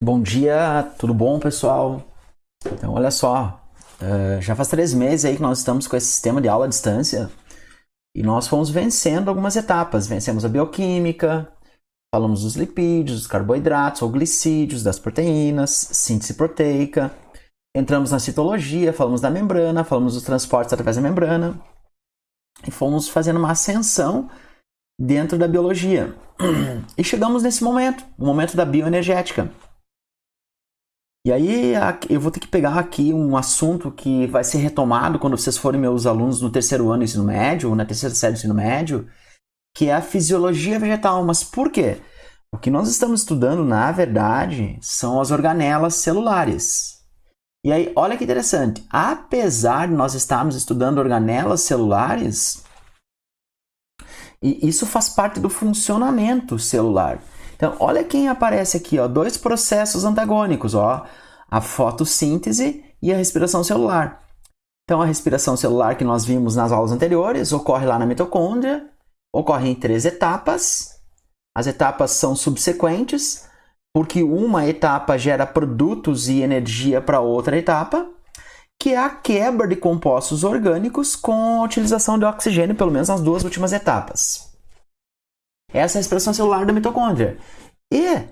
Bom dia, tudo bom, pessoal? Então, olha só, já faz 3 meses aí que nós estamos com esse sistema de aula à distância e nós fomos vencendo algumas etapas. Vencemos a bioquímica, falamos dos lipídios, dos carboidratos ou glicídios, das proteínas, síntese proteica. Entramos na citologia, falamos da membrana, falamos dos transportes através da membrana e fomos fazendo uma ascensão dentro da biologia. E chegamos nesse momento, o momento da bioenergética. E aí eu vou ter que pegar aqui um assunto que vai ser retomado quando vocês forem meus alunos no terceiro ano do ensino médio, ou na terceira série do ensino médio, que é a fisiologia vegetal. Mas por quê? O que nós estamos estudando, na verdade, são as organelas celulares. E aí, olha que interessante, apesar de nós estarmos estudando organelas celulares, e isso faz parte do funcionamento celular. Então, olha quem aparece aqui, ó, dois processos antagônicos, ó, a fotossíntese e a respiração celular. Então, a respiração celular que nós vimos nas aulas anteriores ocorre lá na mitocôndria, ocorre em 3 etapas. As etapas são subsequentes, porque uma etapa gera produtos e energia para outra etapa, que é a quebra de compostos orgânicos com a utilização de oxigênio, pelo menos nas 2 últimas etapas. Essa é a respiração celular da mitocôndria. E,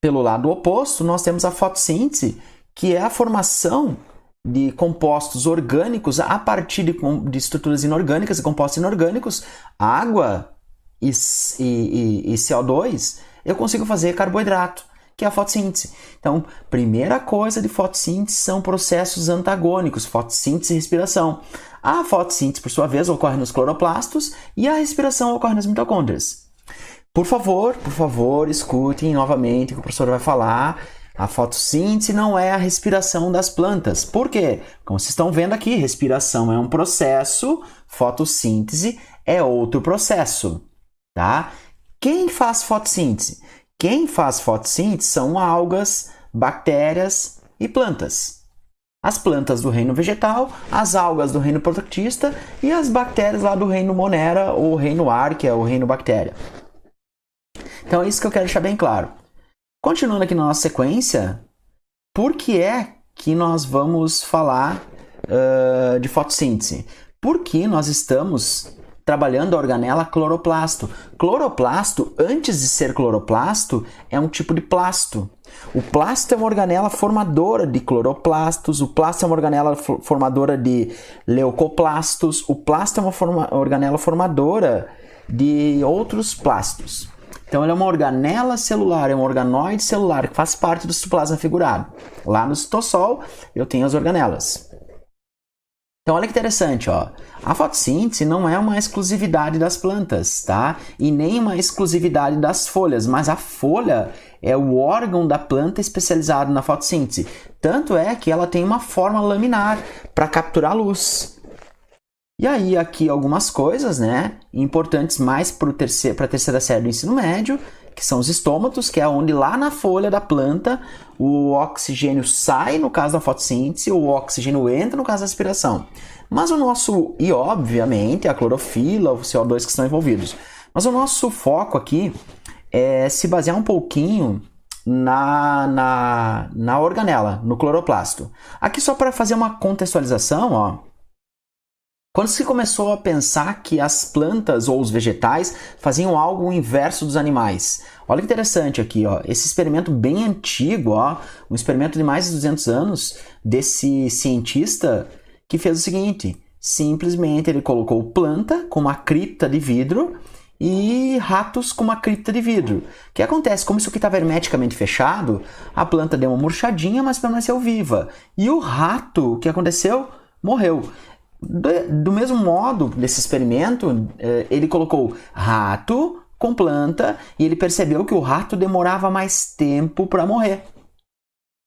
pelo lado oposto, nós temos a fotossíntese, que é a formação de compostos orgânicos a partir de estruturas inorgânicas e compostos inorgânicos, água e CO2, eu consigo fazer carboidrato, que é a fotossíntese. Então, primeira coisa de fotossíntese são processos antagônicos, fotossíntese e respiração. A fotossíntese, por sua vez, ocorre nos cloroplastos e a respiração ocorre nas mitocôndrias. Por favor, escutem novamente o que o professor vai falar. A fotossíntese não é a respiração das plantas. Por quê? Como vocês estão vendo aqui, respiração é um processo, fotossíntese é outro processo, tá? Quem faz fotossíntese? Quem faz fotossíntese são algas, bactérias e plantas. As plantas do reino vegetal, as algas do reino protoctista e as bactérias lá do reino Monera ou reino Ar, que é o reino bactéria. Então é isso que eu quero deixar bem claro. Continuando aqui na nossa sequência, por que é que nós vamos falar de fotossíntese? Porque nós estamos trabalhando a organela cloroplasto. Cloroplasto, antes de ser cloroplasto, é um tipo de plasto. O plasto é uma organela formadora de cloroplastos, o plasto é uma organela formadora de leucoplastos, o plasto é uma organela formadora de outros plastos. Então, ela é uma organela celular, é um organoide celular que faz parte do citoplasma figurado. Lá no citossol, eu tenho as organelas. Então, olha que interessante, ó. A fotossíntese não é uma exclusividade das plantas, tá? E nem uma exclusividade das folhas, mas a folha é o órgão da planta especializado na fotossíntese. Tanto é que ela tem uma forma laminar para capturar luz. E aí, aqui algumas coisas, né, importantes mais para a terceira série do ensino médio, que são os estômatos, que é onde lá na folha da planta o oxigênio sai, no caso da fotossíntese, o oxigênio entra, no caso da respiração. Mas o nosso, e obviamente, a clorofila, o CO2 que estão envolvidos. Mas o nosso foco aqui é se basear um pouquinho na organela, no cloroplasto. Aqui só para fazer uma contextualização, ó. Quando se começou a pensar que as plantas ou os vegetais faziam algo inverso dos animais. Olha que interessante aqui, ó, esse experimento bem antigo, ó, um experimento de mais de 200 anos desse cientista que fez o seguinte, simplesmente ele colocou planta com uma cripta de vidro e ratos com uma cripta de vidro. O que acontece? Como isso aqui estava hermeticamente fechado, a planta deu uma murchadinha, mas permaneceu viva. E o rato, o que aconteceu? Morreu. Do mesmo modo, desse experimento, ele colocou rato com planta e ele percebeu que o rato demorava mais tempo para morrer.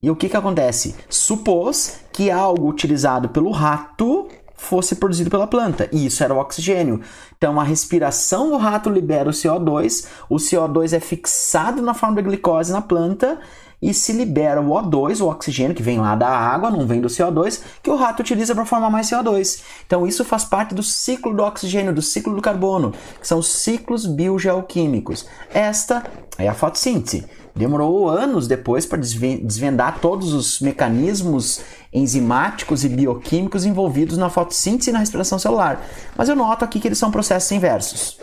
E o que acontece? Supôs que algo utilizado pelo rato fosse produzido pela planta, e isso era o oxigênio. Então, a respiração do rato libera o CO2 é fixado na forma de glicose na planta, e se libera o O2, o oxigênio, que vem lá da água, não vem do CO2, que o rato utiliza para formar mais CO2. Então, isso faz parte do ciclo do oxigênio, do ciclo do carbono, que são ciclos biogeoquímicos. Esta é a fotossíntese. Demorou anos depois para desvendar todos os mecanismos enzimáticos e bioquímicos envolvidos na fotossíntese e na respiração celular. Mas eu noto aqui que eles são processos inversos.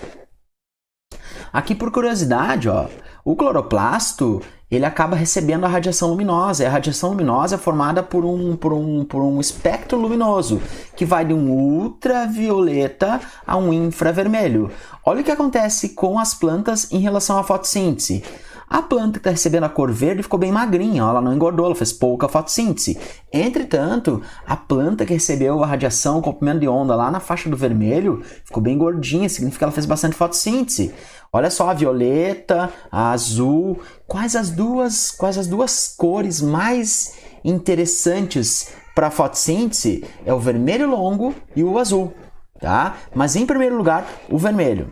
Aqui, por curiosidade, ó, o cloroplasto ele acaba recebendo a radiação luminosa. E a radiação luminosa é formada por um espectro luminoso, que vai de um ultravioleta a um infravermelho. Olha o que acontece com as plantas em relação à fotossíntese. A planta que está recebendo a cor verde ficou bem magrinha, ó, ela não engordou, ela fez pouca fotossíntese. Entretanto, a planta que recebeu a radiação, o comprimento de onda lá na faixa do vermelho, ficou bem gordinha, significa que ela fez bastante fotossíntese. Olha só, a violeta, a azul, quais as duas cores mais interessantes para a fotossíntese? É o vermelho longo e o azul, tá? Mas em primeiro lugar, o vermelho.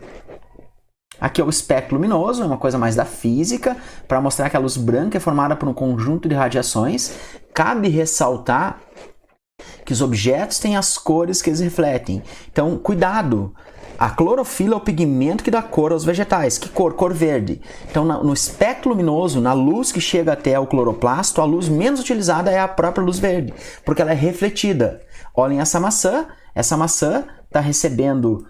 Aqui é o espectro luminoso, é uma coisa mais da física, para mostrar que a luz branca é formada por um conjunto de radiações. Cabe ressaltar que os objetos têm as cores que eles refletem. Então, cuidado! A clorofila é o pigmento que dá cor aos vegetais. Que cor? Cor verde. Então, no espectro luminoso, na luz que chega até o cloroplasto, a luz menos utilizada é a própria luz verde, porque ela é refletida. Olhem essa maçã está recebendo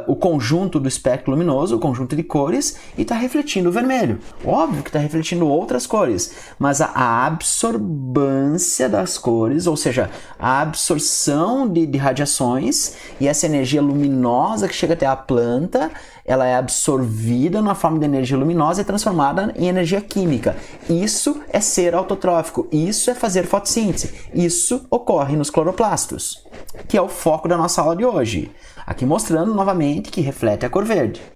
o conjunto do espectro luminoso, o conjunto de cores, e está refletindo o vermelho. Óbvio que está refletindo outras cores, mas a absorvância das cores, ou seja, a absorção de radiações e essa energia luminosa que chega até a planta, ela é absorvida na forma de energia luminosa e transformada em energia química. Isso é ser autotrófico, isso é fazer fotossíntese, isso ocorre nos cloroplastos, que é o foco da nossa aula de hoje. Aqui mostrando novamente que reflete a cor verde.